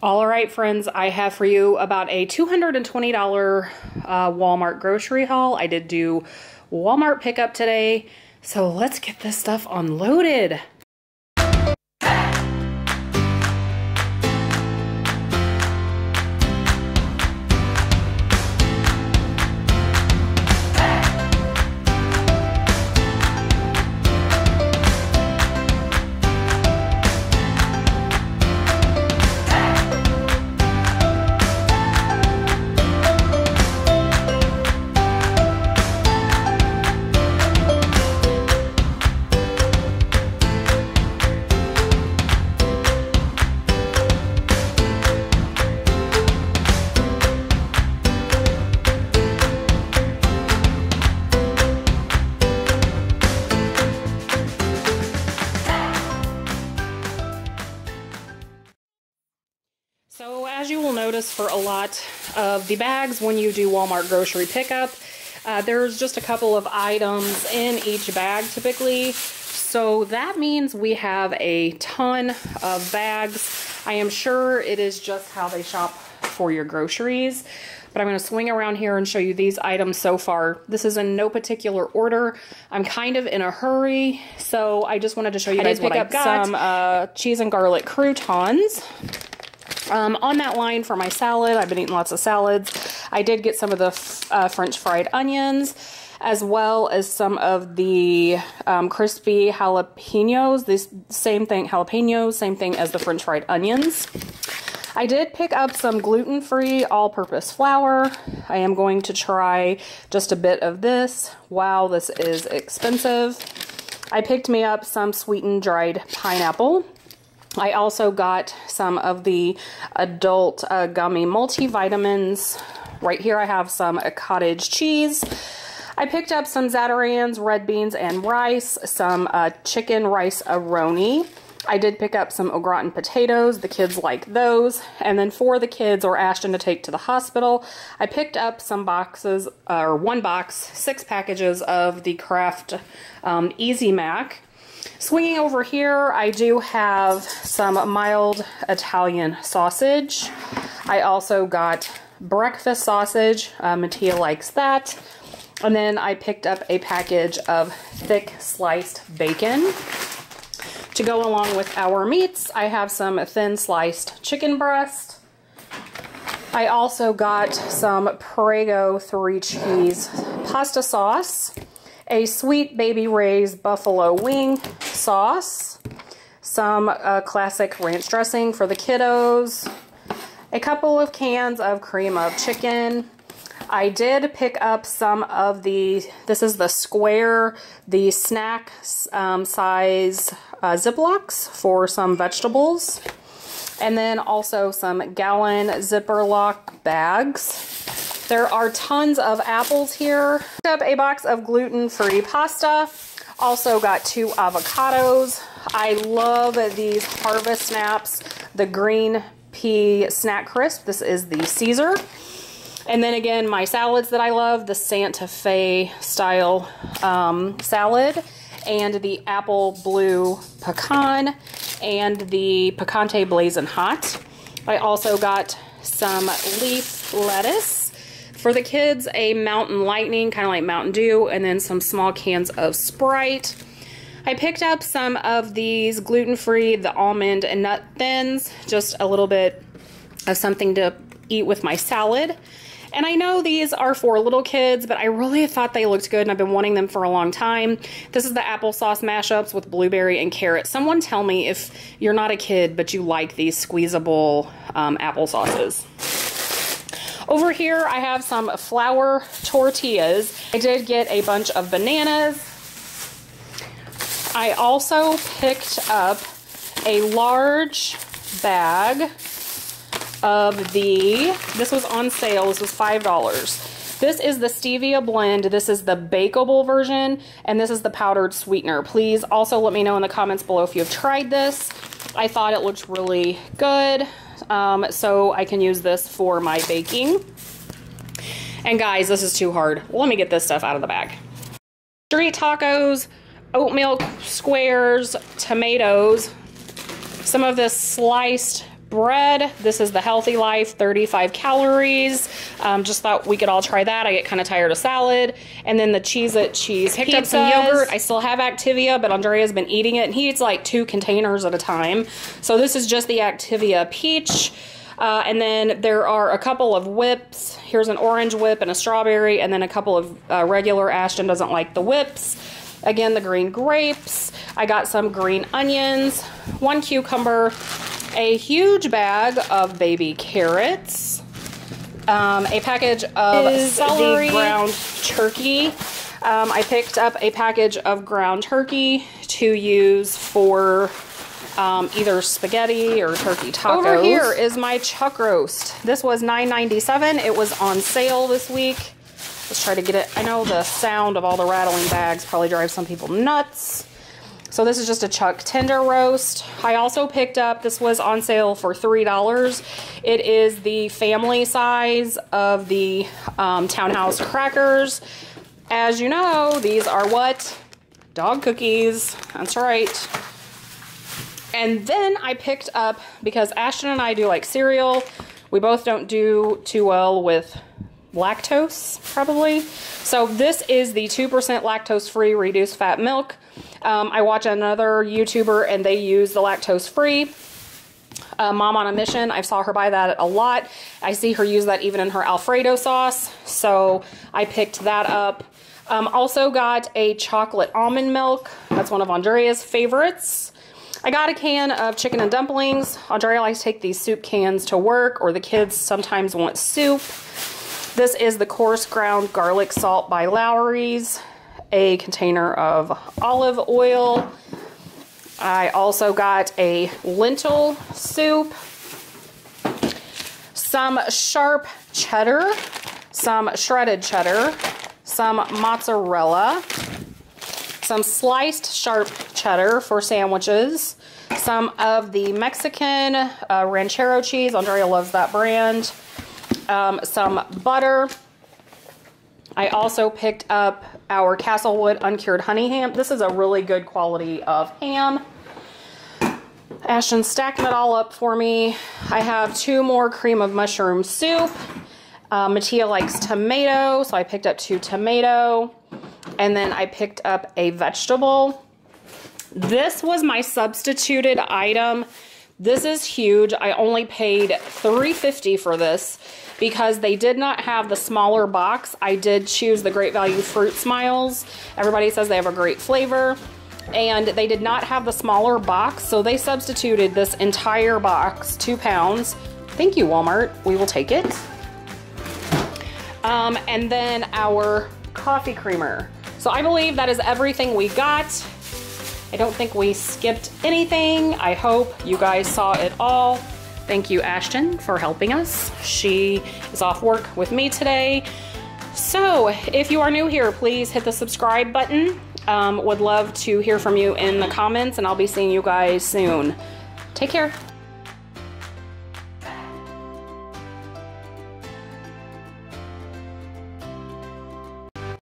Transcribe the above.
All right, friends, I have for you about a $220 Walmart grocery haul. I did do Walmart pickup today, so let's get this stuff unloaded. So as you will notice for a lot of the bags when you do Walmart grocery pickup, there's just a couple of items in each bag typically. So that means we have a ton of bags. I am sure it is just how they shop for your groceries. But I'm going to swing around here and show you these items so far. This is in no particular order. I'm kind of in a hurry, so I just wanted to show you guys what I got. Some cheese and garlic croutons. On that line for my salad, I've been eating lots of salads. I did get some of the French fried onions, as well as some of the crispy jalapenos. This same thing, jalapenos, same thing as the French fried onions. I did pick up some gluten-free all-purpose flour. I am going to try just a bit of this. Wow, this is expensive. I picked me up some sweetened dried pineapple. I also got some of the adult gummy multivitamins. Right here I have some cottage cheese. I picked up some Zatarain's, red beans and rice, some chicken rice aroni. I did pick up some au gratin potatoes. The kids like those. And then for the kids or Ashton to take to the hospital, I picked up some boxes, or one box, 6 packages of the Kraft Easy Mac. Swinging over here, I do have some mild Italian sausage. I also got breakfast sausage. Mattia likes that. And then I picked up a package of thick sliced bacon. To go along with our meats, I have some thin sliced chicken breast. I also got some Prego 3 cheese pasta sauce, a Sweet Baby Ray's buffalo wing sauce, some classic ranch dressing for the kiddos, a couple of cans of cream of chicken. I did pick up some of the, this is the square, the snack size Ziplocs for some vegetables. And then also some gallon Ziploc bags. There are tons of apples here. Picked up a box of gluten-free pasta. Also got 2 avocados. I love these Harvest Snaps, the green pea snack crisp. This is the Caesar. And then again, my salads that I love, the Santa Fe style salad, and the apple blue pecan, and the picante blazing hot. I also got some leaf lettuce. For the kids, a Mountain Lightning, kind of like Mountain Dew, and then some small cans of Sprite. I picked up some of these gluten-free, the almond and nut thins, just a little bit of something to eat with my salad. And I know these are for little kids, but I really thought they looked good and I've been wanting them for a long time. This is the applesauce mashups with blueberry and carrot. Someone tell me if you're not a kid, but you like these squeezable applesauces. Over here, I have some flour tortillas. I did get a bunch of bananas. I also picked up a large bag of this was on sale, this was $5. This is the Stevia Blend, this is the bakeable version, and this is the powdered sweetener. Please also let me know in the comments below if you've tried this. I thought it looked really good, so I can use this for my baking. And guys, this is too hard. Let me get this stuff out of the bag. Street tacos, oat milk squares, tomatoes, some of this sliced bread. This is the Healthy Life, 35 calories. Just thought we could all try that. I get kind of tired of salad. And then the Cheez-It cheese picked up some yogurt. I still have Activia, but Andrea's been eating it, and he eats like 2 containers at a time. So this is just the Activia peach. And then there are a couple of whips. Here's an orange whip and a strawberry, and then a couple of regular. Ashton doesn't like the whips. Again, the green grapes. I got some green onions, 1 cucumber, a huge bag of baby carrots, a package of celery, ground turkey. I picked up a package of ground turkey to use for either spaghetti or turkey tacos. Over here is my chuck roast. This was $9.97. It was on sale this week. Let's try to get it. I know the sound of all the rattling bags probably drives some people nuts. So this is just a chuck tender roast. I also picked up, this was on sale for $3. It is the family size of the Townhouse crackers. As you know, these are what? Dog cookies. That's right. And then I picked up, because Ashton and I do like cereal, we both don't do too well with lactose, probably. So this is the 2% lactose-free reduced fat milk. I watch another YouTuber and they use the lactose-free. Mom on a Mission, I saw her buy that a lot. I see her use that even in her Alfredo sauce. So I picked that up. Also got a chocolate almond milk. That's one of Andrea's favorites. I got a can of chicken and dumplings. Andrea likes to take these soup cans to work, or the kids sometimes want soup. This is the coarse ground garlic salt by Lawry's, a container of olive oil. I also got a lentil soup, some sharp cheddar, some shredded cheddar, some mozzarella, some sliced sharp cheddar for sandwiches, some of the Mexican ranchero cheese. Andrea loves that brand. Some butter. I also picked up our Castlewood uncured honey ham. This is a really good quality of ham. Ashton's stacking it all up for me. I have 2 more cream of mushroom soup. Mattia likes tomato, so I picked up 2 tomato. And then I picked up a vegetable. This was my substituted item. This is huge. I only paid $3.50 for this because they did not have the smaller box. I did choose the Great Value Fruit Smiles. Everybody says they have a great flavor. And they did not have the smaller box, so they substituted this entire box, 2 pounds. Thank you, Walmart. We will take it. And then our coffee creamer. So I believe that is everything we got. I don't think we skipped anything. I hope you guys saw it all. Thank you, Ashton, for helping us. She is off work with me today. So if you are new here, please hit the subscribe button. Would love to hear from you in the comments, and I'll be seeing you guys soon. Take care.